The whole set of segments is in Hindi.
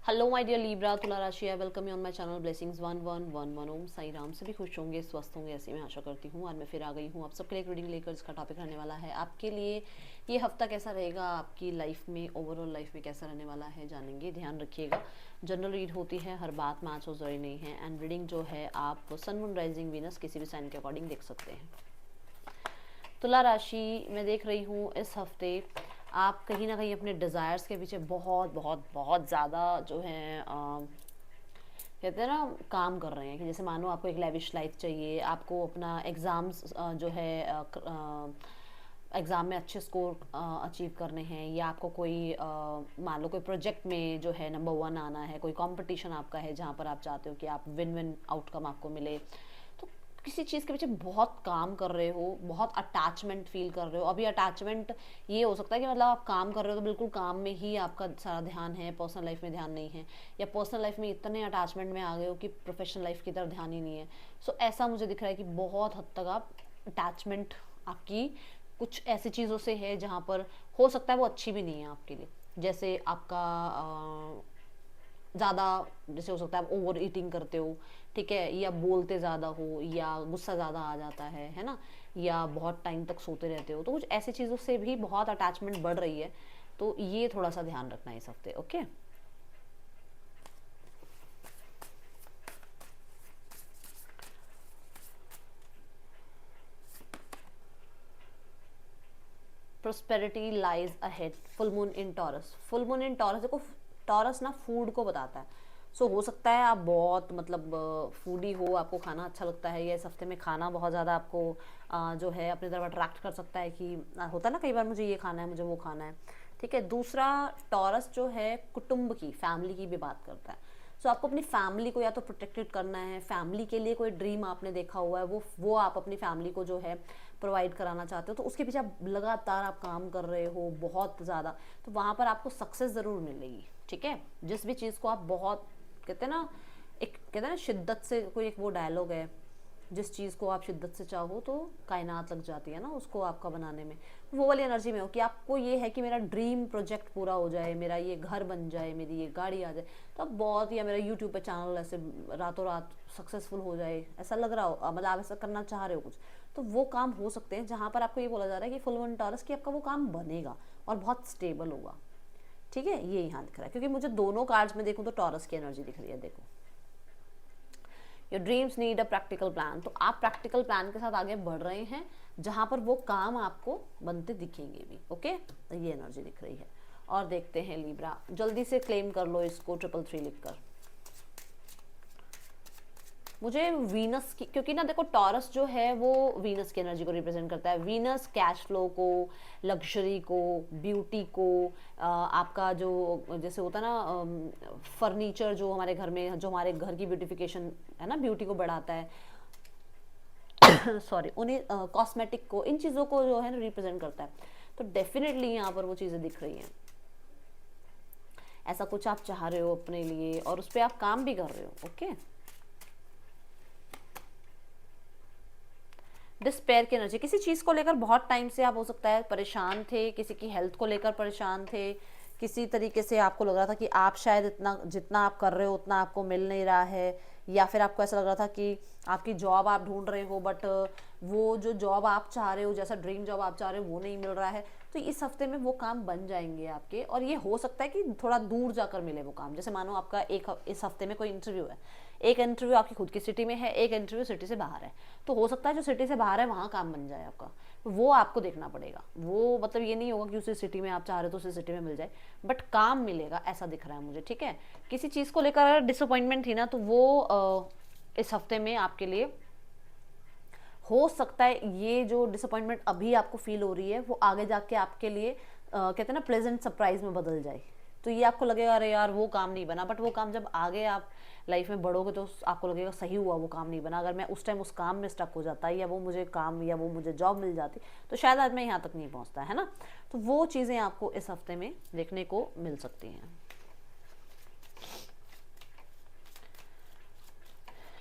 हेलो माय डियर लीब्रा, तुला राशि है। Welcome you on my channel blessings 1111। ओम साई राम। सभी खुश होंगे, स्वस्थ होंगे, ऐसी मैं आशा करती हूँ। और मैं फिर आ गई हूँ आप सबके लिए एक रीडिंग लेकर, जिसका टॉपिक रहने वाला है आपके लिए ये हफ्ता कैसा रहेगा, आपकी लाइफ में, ओवरऑल लाइफ में कैसा रहने वाला है, जानेंगे। ध्यान रखिएगा, जनरल रीड होती है, हर बात मैच हो जरूरी नहीं है। एंड रीडिंग जो है आप सन मून राइजिंग वीनस किसी भी साइन के अकॉर्डिंग देख सकते हैं। तुला राशि मैं देख रही हूँ इस हफ्ते आप कहीं ना कहीं अपने डिज़ायर्स के पीछे बहुत बहुत बहुत ज़्यादा जो है कहते हैं ना काम कर रहे हैं। कि जैसे मानो आपको एक लेविश लाइफ चाहिए, आपको अपना एग्ज़ाम्स जो है एग्ज़ाम में अच्छे स्कोर अचीव करने हैं, या आपको कोई मान लो कोई प्रोजेक्ट में जो है नंबर 1 आना है, कोई कंपटीशन आपका है जहाँ पर आप चाहते हो कि आप विन विन आउटकम आपको मिले। तो किसी चीज़ के पीछे बहुत काम कर रहे हो, बहुत अटैचमेंट फील कर रहे हो। अभी अटैचमेंट ये हो सकता है कि मतलब आप काम कर रहे हो तो बिल्कुल काम में ही आपका सारा ध्यान है, पर्सनल लाइफ में ध्यान नहीं है, या पर्सनल लाइफ में इतने अटैचमेंट में आ गए हो कि प्रोफेशनल लाइफ की तरफ ध्यान ही नहीं है। सो ऐसा मुझे दिख रहा है कि बहुत हद तक आप अटैचमेंट आपकी कुछ ऐसी चीज़ों से है जहाँ पर हो सकता है वो अच्छी भी नहीं है आपके लिए। जैसे आपका ज़्यादा, जैसे हो सकता है आप ओवर ईटिंग करते हो, ठीक है, या बोलते ज़्यादा हो, या गुस्सा ज़्यादा आ जाता है ना, या बहुत टाइम तक सोते रहते हो। तो कुछ ऐसी चीज़ों से भी बहुत अटैचमेंट बढ़ रही है, तो ये थोड़ा सा ध्यान रखना है इस हफ्ते। Okay, prosperity lies ahead. Full moon in taurus. Full moon in taurus, देखो टॉरस ना फूड को बताता है। सो हो सकता है आप बहुत मतलब फूडी हो, आपको खाना अच्छा लगता है, या इस हफ्ते में खाना बहुत ज़्यादा आपको जो है अपनी तरफ अट्रैक्ट कर सकता है कि होता है ना कई बार मुझे ये खाना है, मुझे वो खाना है। ठीक है, दूसरा टॉरस जो है कुटुंब की, फैमिली की भी बात करता है। सो आपको अपनी फैमिली को या तो प्रोटेक्टेड करना है, फैमिली के लिए कोई ड्रीम आपने देखा हुआ है, वो आप अपनी फैमिली को जो है प्रोवाइड कराना चाहते हो, तो उसके पीछे आप लगातार आप काम कर रहे हो बहुत ज़्यादा, तो वहाँ पर आपको सक्सेस ज़रूर मिलेगी। ठीक है, जिस भी चीज़ को आप बहुत कहते हैं ना, एक कहते हैं ना शिद्दत से, कोई एक वो डायलॉग है, जिस चीज़ को आप शिद्दत से चाहो तो कायनात लग जाती है ना उसको आपका बनाने में। वो वाली एनर्जी में हो कि आपको ये है कि मेरा ड्रीम प्रोजेक्ट पूरा हो जाए, मेरा ये घर बन जाए, मेरी ये गाड़ी आ जाए, तो अब बहुत, या मेरा यूट्यूब पे चैनल ऐसे रातों रात सक्सेसफुल हो जाए, ऐसा लग रहा हो, मतलब आप ऐसा करना चाह रहे हो कुछ, तो वो काम हो सकते हैं जहाँ पर आपको ये बोला जा रहा है कि फुल वन टॉरस कि आपका वो काम बनेगा और बहुत स्टेबल होगा। ठीक है, ये यहाँ दिख रहा है, क्योंकि मुझे दोनों कार्ड्स में देखूँ तो टॉरस की एनर्जी दिख रही है। देखो, your dreams need a practical plan, तो आप प्रैक्टिकल प्लान के साथ आगे बढ़ रहे हैं जहां पर वो काम आपको बनते दिखेंगे भी। ओके, ये एनर्जी दिख रही है। और देखते हैं लीब्रा, जल्दी से क्लेम कर लो इसको 333 लिखकर। मुझे वीनस की, क्योंकि ना देखो टॉरस जो है वो वीनस की एनर्जी को रिप्रेजेंट करता है। वीनस कैश फ्लो को, लग्जरी को, ब्यूटी को, आपका जो जैसे होता है ना फर्नीचर जो हमारे घर में, जो हमारे घर की ब्यूटिफिकेशन है ना, ब्यूटी को बढ़ाता है, सॉरी, उन्हें कॉस्मेटिक को, इन चीज़ों को जो है ना रिप्रेजेंट करता है। तो डेफिनेटली यहाँ पर वो चीज़ें दिख रही हैं। ऐसा कुछ आप चाह रहे हो अपने लिए और उस पर आप काम भी कर रहे हो। ओके, डिस्पेयर की एनर्जी, किसी चीज़ को लेकर बहुत टाइम से आप हो सकता है परेशान थे, किसी की हेल्थ को लेकर परेशान थे, किसी तरीके से आपको लग रहा था कि आप शायद इतना जितना आप कर रहे हो उतना आपको मिल नहीं रहा है, या फिर आपको ऐसा लग रहा था कि आपकी जॉब आप ढूंढ रहे हो बट वो जो जॉब आप चाह रहे हो, जैसा ड्रीम जॉब आप चाह रहे हो वो नहीं मिल रहा है। तो इस हफ्ते में वो काम बन जाएंगे आपके, और ये हो सकता है कि थोड़ा दूर जाकर मिले वो काम। जैसे मानो आपका इस हफ्ते में कोई इंटरव्यू है, एक इंटरव्यू आपकी खुद की सिटी में है, एक इंटरव्यू सिटी से बाहर है, तो हो सकता है जो सिटी से बाहर है वहाँ काम बन जाए आपका। वो आपको देखना पड़ेगा, वो मतलब ये नहीं होगा कि उसी सिटी में आप चाह रहे हो तो उसी सिटी में मिल जाए, बट काम मिलेगा, ऐसा दिख रहा है मुझे। ठीक है, किसी चीज़ को लेकर डिसअपॉइंटमेंट थी ना, तो वो इस हफ्ते में आपके लिए हो सकता है, ये जो डिसअपॉइंटमेंट अभी आपको फील हो रही है वो आगे जाके आपके लिए कहते हैं ना प्लेजेंट सरप्राइज में बदल जाए। तो ये आपको लगेगा अरे यार वो काम नहीं बना, बट वो काम जब आगे आप लाइफ में बढ़ोगे तो आपको लगेगा सही हुआ वो काम नहीं बना। अगर मैं उस टाइम उस काम में स्टक हो जाता, या वो मुझे काम, या वो मुझे जॉब मिल जाती, तो शायद आज मैं यहाँ तक नहीं पहुँचता, है ना। तो वो चीज़ें आपको इस हफ्ते में देखने को मिल सकती हैं।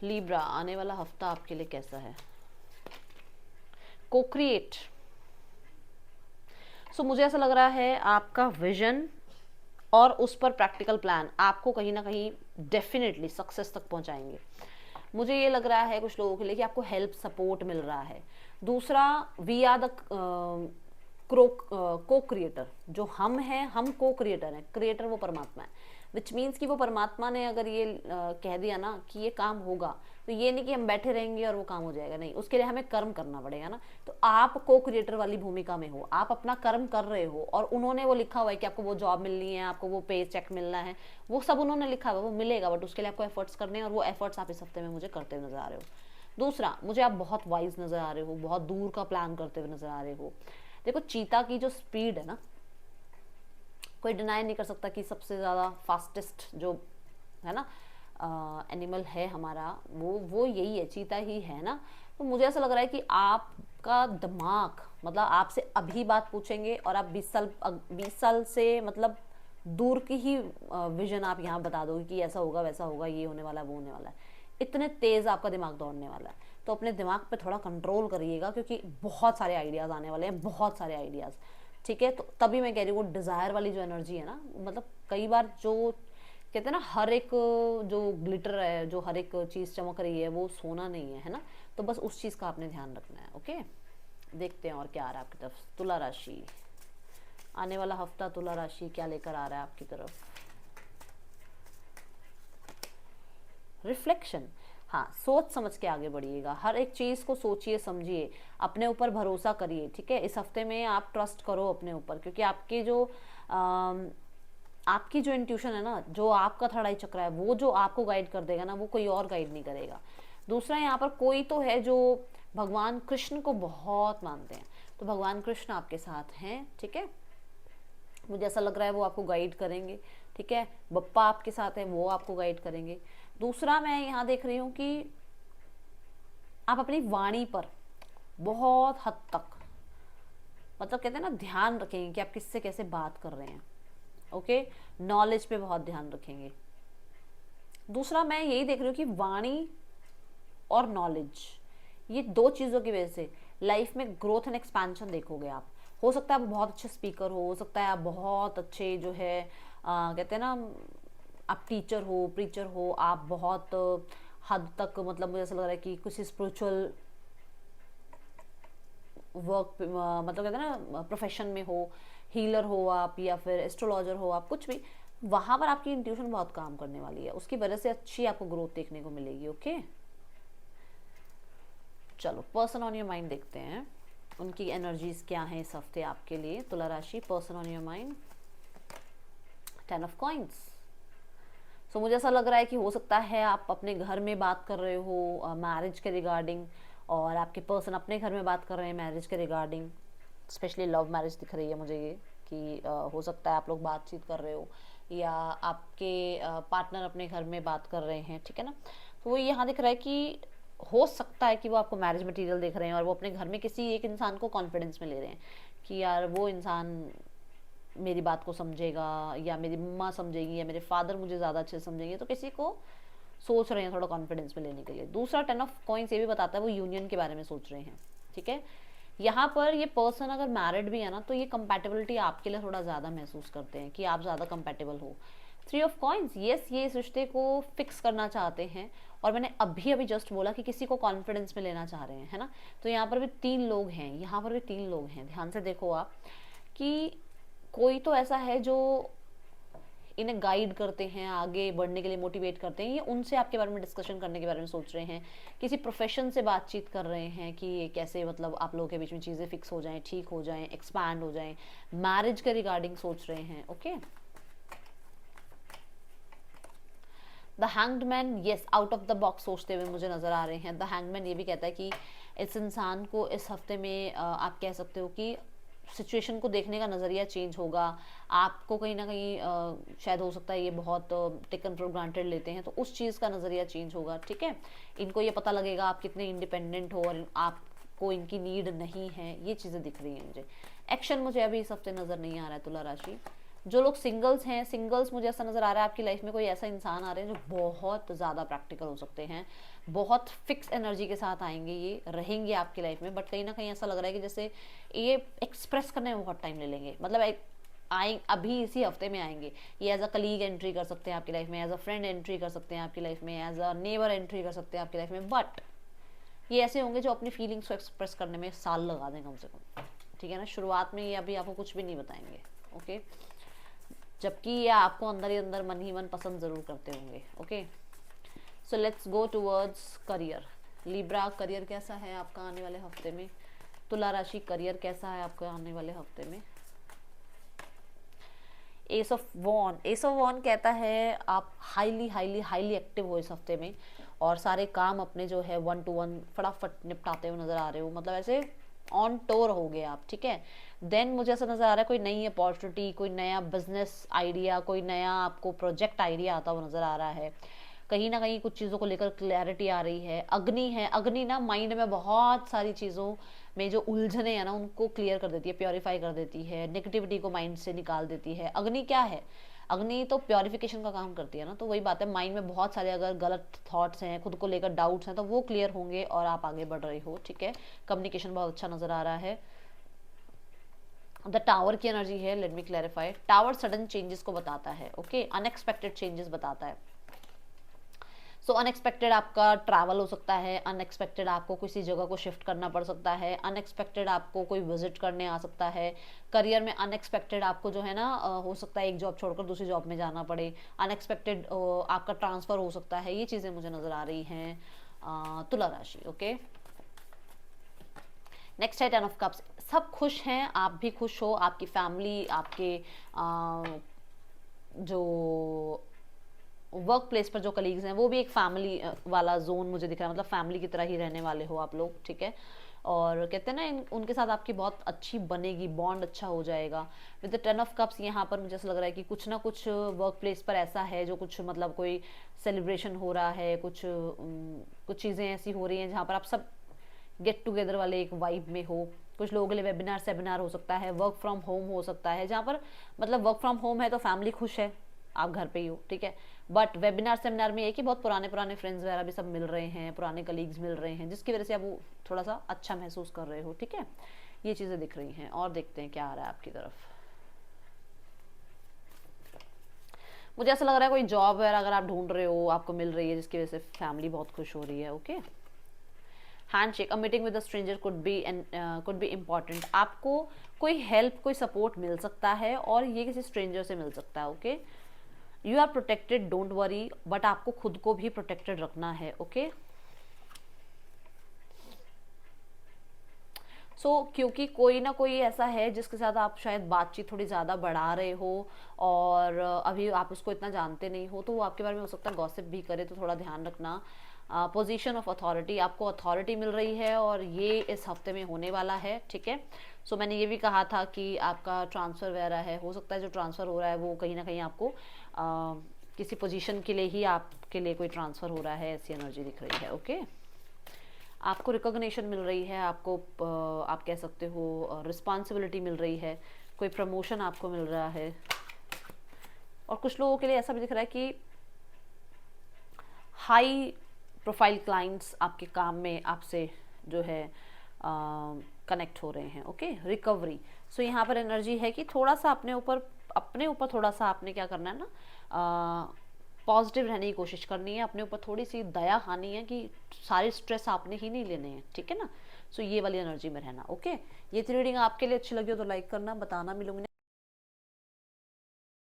लीब्रा, आने वाला हफ्ता आपके लिए कैसा है? कोक्रिएट। सो मुझे ऐसा लग रहा है आपका विजन और उस पर प्रैक्टिकल प्लान आपको कहीं ना कहीं डेफिनेटली सक्सेस तक पहुंचाएंगे। मुझे ये लग रहा है कुछ लोगों के लिए कि आपको हेल्प सपोर्ट मिल रहा है। दूसरा, वी आर द को क्रिएटर, जो हम हैं, हम को क्रिएटर हैं, क्रिएटर वो परमात्मा है, विच मीन्स कि वो परमात्मा ने अगर ये कह दिया ना कि ये काम होगा, तो ये नहीं कि हम बैठे रहेंगे और वो काम हो जाएगा, नहीं, उसके लिए हमें कर्म करना पड़ेगा ना। तो आप को क्रिएटर वाली भूमिका में हो, आप अपना कर्म कर रहे हो, और उन्होंने वो लिखा हुआ है कि आपको वो जॉब मिलनी है, आपको वो पे चेक मिलना है, वो सब उन्होंने लिखा हुआ है, वो मिलेगा, बट उसके लिए आपको एफर्ट्स करने हैं, और वो एफर्ट्स आप इस हफ्ते में मुझे करते हुए नजर आ रहे हो। दूसरा, मुझे आप बहुत वाइज नजर आ रहे हो, बहुत दूर का प्लान करते हुए नजर आ रहे हो। देखो, चीता की जो स्पीड है ना, कोई डिनाई नहीं कर सकता कि सबसे ज़्यादा फास्टेस्ट जो है ना एनिमल है हमारा, वो यही है, चीता ही है ना। तो मुझे ऐसा लग रहा है कि आपका दिमाग, मतलब आपसे अभी बात पूछेंगे और आप 20 साल से मतलब दूर की ही विजन आप यहाँ बता दोगे कि ऐसा होगा, वैसा होगा, ये होने वाला है, वो होने वाला है। इतने तेज़ आपका दिमाग दौड़ने वाला है। तो अपने दिमाग पे थोड़ा कंट्रोल करिएगा, क्योंकि बहुत सारे आइडियाज़ आने वाले हैं, बहुत सारे आइडियाज़। ठीक है, तो तभी मैं कह रही हूँ वो डिज़ायर वाली जो एनर्जी है ना, मतलब कई बार जो कहते हैं ना, हर एक जो ग्लिटर है, जो हर एक चीज़ चमक रही है, वो सोना नहीं है ना। तो बस उस चीज़ का आपने ध्यान रखना है। ओके, देखते हैं और क्या आ रहा है आपकी तरफ। तुला राशि, आने वाला हफ्ता तुला राशि क्या लेकर आ रहा है आपकी तरफ। रिफ्लेक्शन, हाँ, सोच समझ के आगे बढ़िएगा, हर एक चीज़ को सोचिए समझिए, अपने ऊपर भरोसा करिए। ठीक है, इस हफ्ते में आप ट्रस्ट करो अपने ऊपर, क्योंकि आपकी जो इंट्यूशन है ना, जो आपका थर्ड आई चक्र है, वो जो आपको गाइड कर देगा ना, वो कोई और गाइड नहीं करेगा। दूसरा, यहाँ पर कोई तो है जो भगवान कृष्ण को बहुत मानते हैं, तो भगवान कृष्ण आपके साथ हैं। ठीक है, मुझे ऐसा लग रहा है वो आपको गाइड करेंगे। ठीक है, बप्पा आपके साथ है, वो आपको गाइड करेंगे। दूसरा, मैं यहाँ देख रही हूँ कि आप अपनी वाणी पर बहुत हद तक, मतलब कहते हैं ना, ध्यान रखेंगे कि आप किससे कैसे बात कर रहे हैं। ओके, नॉलेज पे बहुत ध्यान रखेंगे। दूसरा, मैं यही देख रही हूँ कि वाणी और नॉलेज, ये दो चीज़ों की वजह से लाइफ में ग्रोथ एंड एक्सपेंशन देखोगे आप। हो सकता है आप बहुत अच्छे स्पीकर हो सकता है आप बहुत अच्छे जो है कहते हैं ना, आप टीचर हो, प्रीचर हो, आप बहुत हद तक, मतलब मुझे ऐसा लग रहा है कि कुछ स्पिरिचुअल वर्क, मतलब कहते हैं ना, प्रोफेशन में हो, हीलर हो आप, या फिर एस्ट्रोलॉजर हो आप, कुछ भी, वहाँ पर आपकी इंट्यूशन बहुत काम करने वाली है, उसकी वजह से अच्छी आपको ग्रोथ देखने को मिलेगी। ओके, चलो पर्सन ऑन योर माइंड देखते हैं, उनकी एनर्जीज क्या हैं इस हफ्ते आपके लिए। तुला राशि, person on your mind, 10 of coins. So मुझे ऐसा लग रहा है कि हो सकता है आप अपने घर में बात कर रहे हो मैरिज के रिगार्डिंग, और आपके पर्सन अपने घर में बात कर रहे हैं मैरिज के रिगार्डिंग। स्पेशली लव मैरिज दिख रही है मुझे ये, कि हो सकता है आप लोग बातचीत कर रहे हो, या आपके पार्टनर अपने घर में बात कर रहे हैं। ठीक है ना, तो वो यहाँ दिख रहा है कि हो सकता है कि वो आपको मैरिज मटेरियल देख रहे हैं, और वो अपने घर में किसी एक इंसान को कॉन्फिडेंस में ले रहे हैं कि यार वो इंसान मेरी बात को समझेगा, या मेरी मम्मा समझेगी, या मेरे फादर मुझे ज़्यादा अच्छे से समझेंगे, तो किसी को सोच रहे हैं थोड़ा कॉन्फिडेंस में लेने के लिए। दूसरा, 10 ऑफ कॉइंस ये भी बताता है वो यूनियन के बारे में सोच रहे हैं। ठीक है, यहाँ पर ये पर्सन अगर मैरिड भी है ना, तो ये कंपैटिबिलिटी आपके लिए थोड़ा ज़्यादा महसूस करते हैं कि आप ज़्यादा कंपैटिबल हो। 3 ऑफ कॉइंस, यस, ये इस रिश्ते को फिक्स करना चाहते हैं, और मैंने अभी अभी जस्ट बोला कि किसी को कॉन्फिडेंस में लेना चाह रहे हैं, है ना। तो यहाँ पर भी 3 लोग हैं, यहाँ पर भी 3 लोग हैं, ध्यान से देखो आप, कि कोई तो ऐसा है जो इन्हें गाइड करते हैं, आगे बढ़ने के लिए मोटिवेट करते हैं, ये उनसे आपके बारे में डिस्कशन करने के बारे में सोच रहे हैं, किसी प्रोफेशन से बातचीत कर रहे हैं कि ये कैसे, मतलब आप लोगों के बीच में चीज़ें फिक्स हो जाएं, ठीक हो जाएं, एक्सपैंड हो जाएं, मैरिज के रिगार्डिंग सोच रहे हैं। Okay, the hanged man, yes, out of the box सोचते हुए मुझे नज़र आ रहे हैं। द हैंग्ड मैन ये भी कहता है कि इस इंसान को इस हफ्ते में आप कह सकते हो कि सिचुएशन को देखने का नज़रिया चेंज होगा। आपको कहीं ना कहीं शायद हो सकता है ये बहुत टेकन फॉर ग्रांटेड लेते हैं, तो उस चीज़ का नज़रिया चेंज होगा। ठीक है, इनको ये पता लगेगा आप कितने इंडिपेंडेंट हो, और आपको इनकी नीड नहीं है, ये चीज़ें दिख रही हैं मुझे। एक्शन मुझे अभी इस हफ्ते नज़र नहीं आ रहा है तुला राशि। जो लोग सिंगल्स हैं, सिंगल्स, मुझे ऐसा नज़र आ रहा है आपकी लाइफ में कोई ऐसा इंसान आ रहे हैं जो बहुत ज़्यादा प्रैक्टिकल हो सकते हैं, बहुत फिक्स एनर्जी के साथ आएंगे, ये रहेंगे आपकी लाइफ में, बट कहीं ना कहीं ऐसा लग रहा है कि जैसे ये एक्सप्रेस करने में बहुत टाइम ले लेंगे। मतलब आए अभी इसी हफ्ते में आएंगे। ये एज अ कलीग एंट्री कर सकते हैं आपकी लाइफ में, एज अ फ्रेंड एंट्री कर सकते हैं आपकी लाइफ में, एज अ नेबर एंट्री कर सकते हैं आपकी लाइफ में, बट ये ऐसे होंगे जो अपनी फीलिंग्स को एक्सप्रेस करने में साल लगा दें कम से कम, ठीक है ना। शुरुआत में ये अभी आपको कुछ भी नहीं बताएंगे, ओके, जबकि ये आपको अंदर ही अंदर मन ही मन पसंद जरूर करते होंगे, okay. So let's go towards career. Libra, career कैसा है आपका आने वाले हफ्ते में? तुला राशि, करियर कैसा है आपका आने वाले हफ्ते में? S of von, S of von कहता है आप हाईली हाईली हाईली एक्टिव हो इस हफ्ते में, और सारे काम अपने जो है 1 to 1 फटाफट निपटाते हुए नजर आ रहे हो, मतलब ऐसे ऑन टोर हो गए आप, ठीक है। देन मुझे ऐसा नजर आ रहा है कोई नई अपॉर्चुनिटी, कोई नया बिजनेस आइडिया, कोई नया आपको प्रोजेक्ट आइडिया आता हुआ नजर आ रहा है। कहीं ना कहीं कुछ चीज़ों को लेकर क्लैरिटी आ रही है। अग्नि है, अग्नि ना माइंड में बहुत सारी चीज़ों में जो उलझने हैं ना उनको क्लियर कर देती है, प्योरीफाई कर देती है, नेगेटिविटी को माइंड से निकाल देती है। अग्नि क्या है? अग्नि तो प्योरिफिकेशन का काम करती है ना, तो वही बात है, माइंड में बहुत सारे अगर गलत थॉट्स हैं, खुद को लेकर डाउट्स हैं, तो वो क्लियर होंगे और आप आगे बढ़ रहे हो, ठीक है। कम्युनिकेशन बहुत अच्छा नजर आ रहा है। द टावर की एनर्जी है, let me clarify. Tower sudden changes को बताता है, ओके, अनएक्सपेक्टेड चेंजेस बताता है। सो अनएक्सपेक्टेड आपका ट्रैवल हो सकता है, अनएक्सपेक्टेड आपको किसी जगह को शिफ्ट करना पड़ सकता है, अनएक्सपेक्टेड आपको कोई विजिट करने आ सकता है। करियर में अनएक्सपेक्टेड आपको जो है ना हो सकता है एक जॉब छोड़कर दूसरी जॉब में जाना पड़े, अनएक्सपेक्टेड आपका ट्रांसफ़र हो सकता है। ये चीज़ें मुझे नज़र आ रही हैं तुला राशि, ओके। नेक्स्ट है 10 ऑफ कप्स। सब खुश हैं, आप भी खुश हो, आपकी फैमिली, आपके जो वर्क प्लेस पर जो कलीग्स हैं वो भी एक फैमिली वाला जोन मुझे दिख रहा है, मतलब फैमिली की तरह ही रहने वाले हो आप लोग, ठीक है। और कहते हैं ना उनके साथ आपकी बहुत अच्छी बनेगी, बॉन्ड अच्छा हो जाएगा। विद द 10 ऑफ कप्स यहाँ पर मुझे ऐसा लग रहा है कि कुछ ना कुछ वर्क प्लेस पर ऐसा है जो कुछ मतलब कोई सेलिब्रेशन हो रहा है, कुछ चीज़ें ऐसी हो रही हैं जहाँ पर आप सब गेट टुगेदर वाले एक वाइब में हो। कुछ लोगों के लिए वेबिनार सेमिनार हो सकता है, वर्क फ्रॉम होम हो सकता है, जहाँ पर मतलब वर्क फ्रॉम होम है तो फैमिली खुश है, आप घर पे ही हो, ठीक है। बट वेबिनार सेमिनार में एक ही बहुत पुराने पुराने फ्रेंड्स वगैरह भी सब मिल रहे हैं, पुराने कलीग्स मिल रहे हैं, जिसकी वजह से आप वो थोड़ा सा अच्छा महसूस कर रहे हो, ठीक है। ये चीज़ें दिख रही हैं। और देखते हैं क्या आ रहा है आपकी तरफ। मुझे ऐसा लग रहा है कोई जॉब वगैरह अगर आप ढूंढ रहे हो आपको मिल रही है, जिसकी वजह से फैमिली बहुत खुश हो रही है, okay. Handshake, a meeting with a stranger could be important. आपको कोई हेल्प, कोई सपोर्ट मिल सकता है और ये किसी स्ट्रेंजर से मिल सकता है, okay. You are protected, don't worry, but आपको खुद को भी प्रोटेक्टेड रखना है, ओके। क्योंकि कोई ना कोई ऐसा है जिसके साथ आप शायद बातचीत थोड़ी ज़्यादा बढ़ा रहे हो और अभी आप उसको इतना जानते नहीं हो, तो वो आपके बारे में हो सकता है गॉसिप भी करे, तो थोड़ा ध्यान रखना। पोजीशन ऑफ अथॉरिटी, आपको अथॉरिटी मिल रही है और ये इस हफ्ते में होने वाला है, ठीक है। मैंने ये भी कहा था कि आपका ट्रांसफ़र वगैरह है, हो सकता है जो ट्रांसफ़र हो रहा है वो कहीं ना कहीं आपको किसी पोजीशन के लिए ही आपके लिए कोई ट्रांसफ़र हो रहा है, ऐसी एनर्जी दिख रही है, ओके। आपको रिकॉग्निशन मिल रही है, आपको आप कह सकते हो रिस्पॉन्सिबिलिटी मिल रही है, कोई प्रमोशन आपको मिल रहा है। और कुछ लोगों के लिए ऐसा भी दिख रहा है कि हाई प्रोफाइल क्लाइंट्स आपके काम में आपसे जो है कनेक्ट हो रहे हैं, ओके। रिकवरी, यहाँ पर एनर्जी है कि थोड़ा सा अपने ऊपर थोड़ा सा आपने क्या करना है ना, पॉजिटिव रहने की कोशिश करनी है, अपने ऊपर थोड़ी सी दया खानी है कि सारे स्ट्रेस आपने ही नहीं लेने हैं, ठीक है ना। ये वाली एनर्जी में रहना, ओके। ये थी रीडिंग आपके लिए अच्छी लगी हो तो लाइक करना, बताना। मिलूंगी